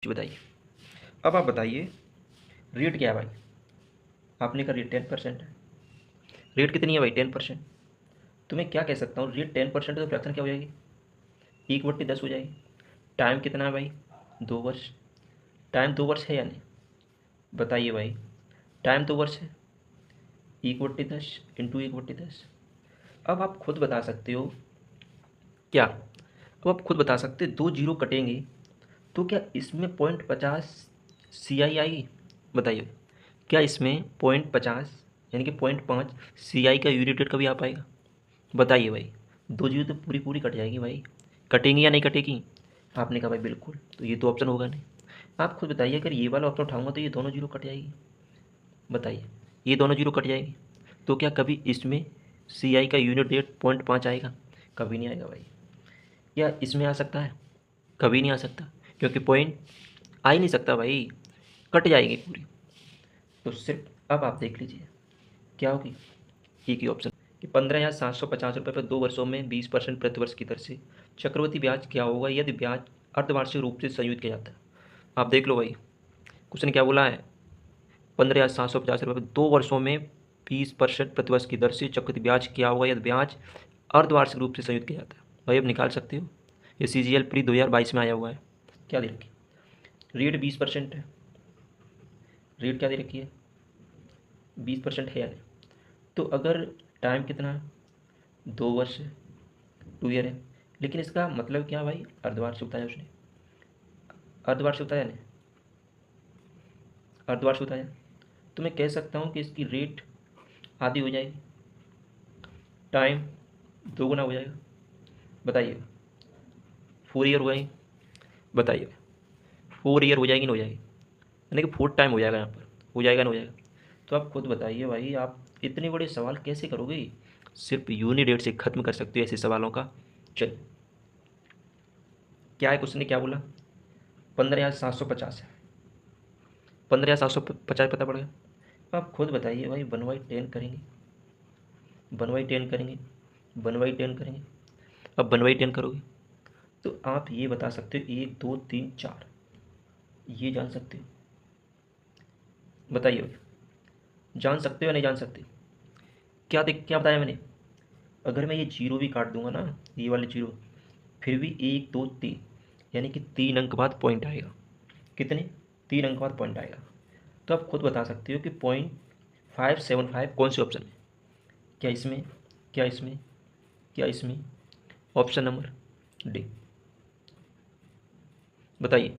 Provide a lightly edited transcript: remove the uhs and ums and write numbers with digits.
बताइए। अब आप बताइए रेट क्या है भाई। आपने कहा रेट 10% है। रेट कितनी है भाई? 10%। तो मैं क्या कह सकता हूँ, रेट 10% है तो फ्रैक्शन क्या हो जाएगी? 1/10 हो जाएगी। टाइम कितना है भाई? 2 वर्ष। टाइम 2 वर्ष है या नहीं? बताइए भाई, टाइम 2 वर्ष है। 1/10 इंटू 1/10। अब आप खुद बता सकते हो क्या? अब आप खुद बता सकते, 2 जीरो कटेंगे तो क्या इसमें 0.50 सी आई आएगी? बताइए, क्या इसमें 0.50 यानी कि 0.5 सी आई का यूनिट रेट कभी आ पाएगा? बताइए भाई। 2 जीरो तो पूरी पूरी कट जाएगी भाई। कटेंगी या नहीं कटेगी? आपने कहा भाई बिल्कुल, तो ये तो ऑप्शन होगा नहीं। आप खुद बताइए, अगर ये वाला ऑप्शन उठाऊंगा तो ये दोनों जीरो कट जाएगी। बताइए, ये दोनों जीरो कट जाएगी तो क्या कभी इसमें सी आई का यूनिट रेट 0.5 आएगा? कभी नहीं आएगा भाई। या इसमें आ सकता है? कभी नहीं आ सकता, क्योंकि पॉइंट आ ही नहीं सकता भाई, कट जाएगी पूरी। तो सिर्फ अब आप देख लीजिए क्या होगी। एक ही ऑप्शन कि 15,750 रुपये पर 2 वर्षों में 20% प्रतिवर्ष की दर से चक्रवृद्धि ब्याज क्या होगा यदि ब्याज अर्धवार्षिक रूप से संयुक्त किया जाता है। आप देख लो भाई, क्वेश्चन क्या बोला है? 15,750 रुपये पर 2 वर्षों में 20% प्रतिवर्ष की दर से चक्रवृद्धि ब्याज क्या होगा यदि ब्याज अर्धवार्षिक रूप से संयुक्त किया जाता है। भाई अब निकाल सकते हो, ये सी जी एल प्री 2022 में आया हुआ है। क्या दे रखी? रेट 20% है। रेट क्या दे रखी है? 20% है यानी, तो अगर टाइम कितना है? 2 वर्ष है, 2 ईयर है। लेकिन इसका मतलब क्या भाई? अर्धवार्षिक बताया उसने। अर्धवार्षिक बताया नहीं, अर्धवार्षिक बताया। तो मैं कह सकता हूँ कि इसकी रेट आधी हो जाएगी, टाइम 2 गुना हो जाएगा। बताइए, 4 ईयर हो जाएगी। बताइए, 4 ईयर हो जाएगी ना हो जाएगी? यानी कि 4 टाइम हो जाएगा यहाँ पर, हो जाएगा ना हो जाएगा? तो आप खुद बताइए भाई, आप इतने बड़े सवाल कैसे करोगे? सिर्फ यूनिट रेट से खत्म कर सकते हो ऐसे सवालों का। चल, क्या है क्वेश्चन ने क्या बोला? 15,750 है। 15,750 पता पड़ गया। आप खुद बताइए भाई, 1/10 करेंगे, 1/10 करेंगे, 1/10 करेंगे। अब 1/10 करोगे तो आप ये बता सकते हो 1 2 3 4, ये जान सकते हो? बताइए भाई, जान सकते हो या नहीं जान सकते? क्या देख क्या बताया मैंने? अगर मैं ये जीरो भी काट दूंगा ना, ये वाले जीरो, फिर भी 1 2 3 यानी कि 3 अंक बाद पॉइंट आएगा। कितने? 3 अंक बाद पॉइंट आएगा। तो आप खुद बता सकते हो कि 0.575 कौन से ऑप्शन में? क्या इसमें, क्या इसमें, क्या इसमें? Option number D. बताइए।